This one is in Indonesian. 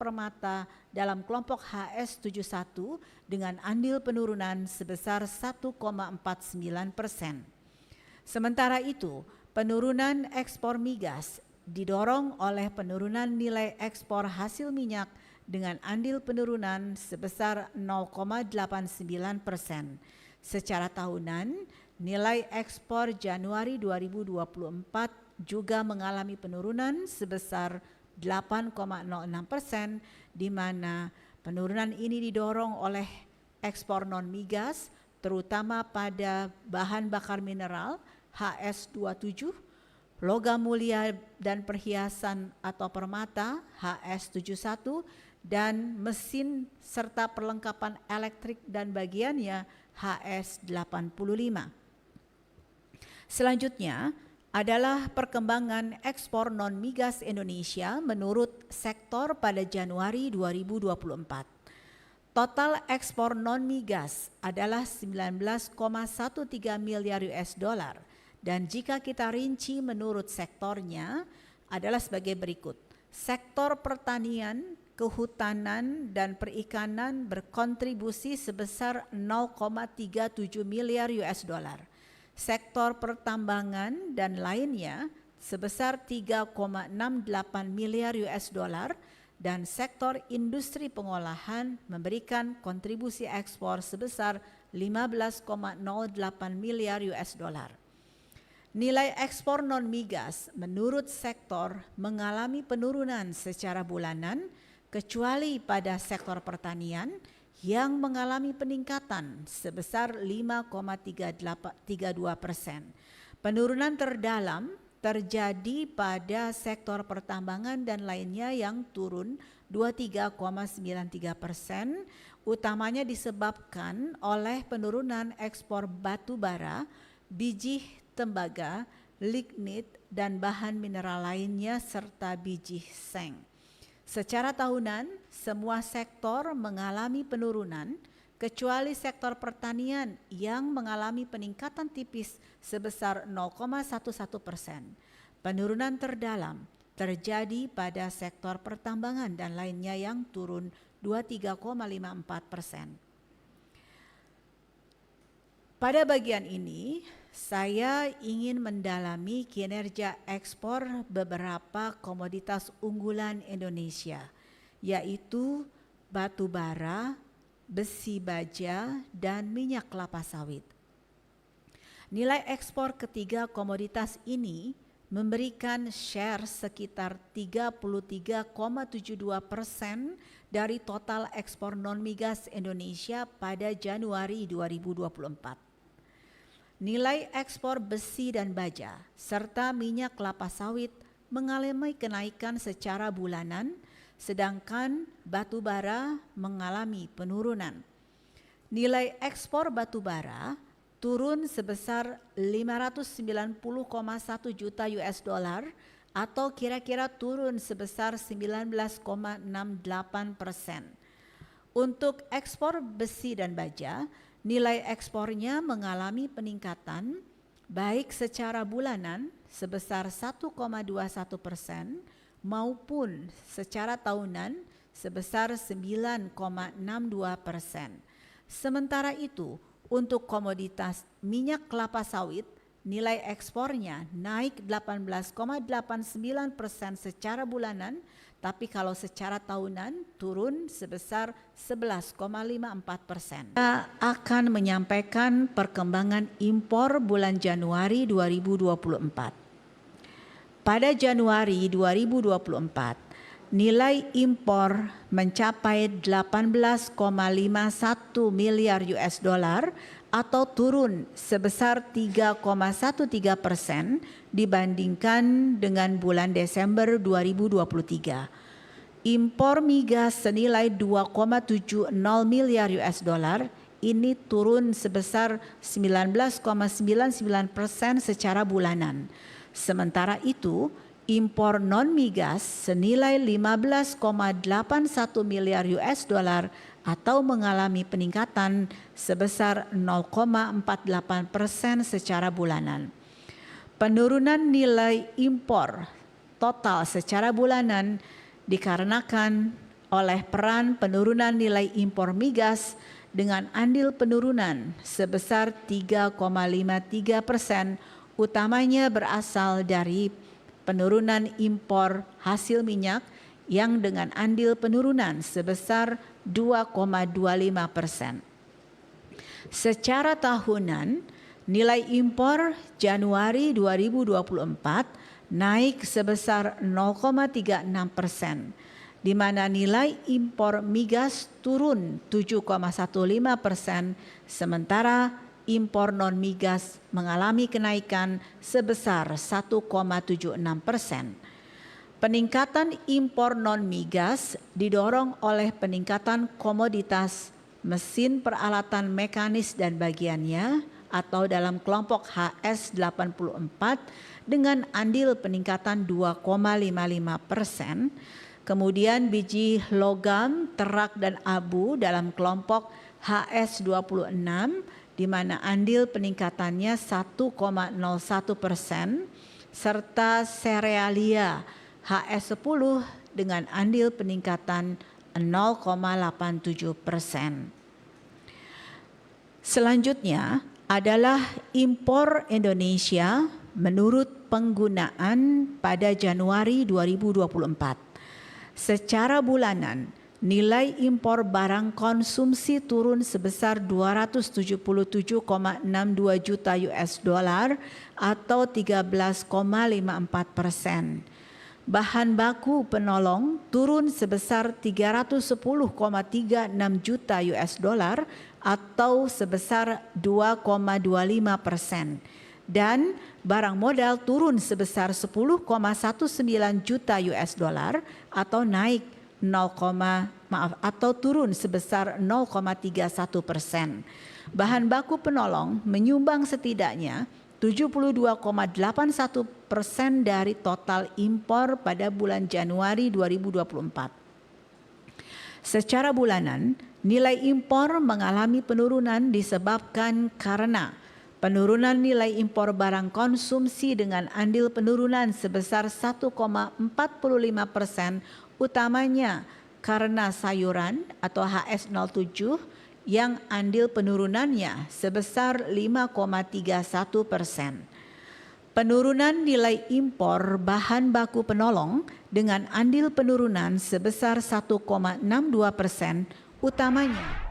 permata dalam kelompok HS71 dengan andil penurunan sebesar 1,49%. Sementara itu, penurunan ekspor migas didorong oleh penurunan nilai ekspor hasil minyak dengan andil penurunan sebesar 0,89%. Secara tahunan, nilai ekspor Januari 2024 juga mengalami penurunan sebesar 8,06%, di mana penurunan ini didorong oleh ekspor non-migas, terutama pada bahan bakar mineral HS27, logam mulia dan perhiasan atau permata HS71, dan mesin serta perlengkapan elektrik dan bagiannya HS85. Selanjutnya adalah perkembangan ekspor non-migas Indonesia menurut sektor pada Januari 2024. Total ekspor non-migas adalah 19,13 miliar US dollar, dan jika kita rinci menurut sektornya adalah sebagai berikut. Sektor pertanian, kehutanan, dan perikanan berkontribusi sebesar 0,37 miliar US dollar. Sektor pertambangan dan lainnya sebesar 3,68 miliar US dollar, dan sektor industri pengolahan memberikan kontribusi ekspor sebesar 15,08 miliar US dollar. Nilai ekspor non-migas menurut sektor mengalami penurunan secara bulanan, kecuali pada sektor pertanian yang mengalami peningkatan sebesar 5,32%. Penurunan terdalam terjadi pada sektor pertambangan dan lainnya yang turun 23,93%, utamanya disebabkan oleh penurunan ekspor batu bara, biji tembaga, lignit, dan bahan mineral lainnya serta biji seng. Secara tahunan, semua sektor mengalami penurunan, kecuali sektor pertanian yang mengalami peningkatan tipis sebesar 0,11%. Penurunan terdalam terjadi pada sektor pertambangan dan lainnya yang turun 23,54%. Pada bagian ini, saya ingin mendalami kinerja ekspor beberapa komoditas unggulan Indonesia, yaitu batu bara, besi baja, dan minyak kelapa sawit. Nilai ekspor ketiga komoditas ini memberikan share sekitar 33,72% dari total ekspor non-migas Indonesia pada Januari 2024. Nilai ekspor besi dan baja serta minyak kelapa sawit mengalami kenaikan secara bulanan, sedangkan batu bara mengalami penurunan. Nilai ekspor batu bara turun sebesar 590,1 juta US dollar atau kira-kira turun sebesar 19,68%. Untuk ekspor besi dan baja, nilai ekspornya mengalami peningkatan baik secara bulanan sebesar 1,21% maupun secara tahunan sebesar 9,62%. Sementara itu, untuk komoditas minyak kelapa sawit, nilai ekspornya naik 18,89% secara bulanan, tapi kalau secara tahunan turun sebesar 11,54%. Kita akan menyampaikan perkembangan impor bulan Januari 2024. Pada Januari 2024, nilai impor mencapai 18,51 miliar US dollar atau turun sebesar 3,13% dibandingkan dengan bulan Desember 2023. Impor migas senilai 2,70 miliar US dollar ini turun sebesar 19,99% secara bulanan. Sementara itu, impor non-migas senilai 15,81 miliar US dollar atau mengalami peningkatan sebesar 0,48% secara bulanan. Penurunan nilai impor total secara bulanan dikarenakan oleh peran penurunan nilai impor migas dengan andil penurunan sebesar 3,53%, utamanya berasal dari penurunan impor hasil minyak yang dengan andil penurunan sebesar 2,25%. Secara tahunan, nilai impor Januari 2024 naik sebesar 0,36%, di mana nilai impor migas turun 7,15%, sementara impor non-migas mengalami kenaikan sebesar 1,76%. Peningkatan impor non-migas didorong oleh peningkatan komoditas mesin peralatan mekanis dan bagiannya atau dalam kelompok HS84 dengan andil peningkatan 2,55%. Kemudian biji logam, terak dan abu dalam kelompok HS26 di mana andil peningkatannya 1,01%, serta serealia HS10 dengan andil peningkatan 0,87%. Selanjutnya adalah impor Indonesia menurut penggunaan pada Januari 2024. Secara bulanan, nilai impor barang konsumsi turun sebesar 277,62 juta US$ atau 13,54%. Bahan baku penolong turun sebesar 310,36 juta US$ atau sebesar 2,25%. Dan barang modal turun sebesar 10,19 juta US$ atau naik turun sebesar 0,31%. Bahan baku penolong menyumbang setidaknya 72,81% dari total impor pada bulan Januari 2024. Secara bulanan, nilai impor mengalami penurunan disebabkan karena penurunan nilai impor barang konsumsi dengan andil penurunan sebesar 1,45%, utamanya karena sayuran atau HS07 yang andil penurunannya sebesar 5,31%. Penurunan nilai impor bahan baku penolong dengan andil penurunan sebesar 1,62%, utamanya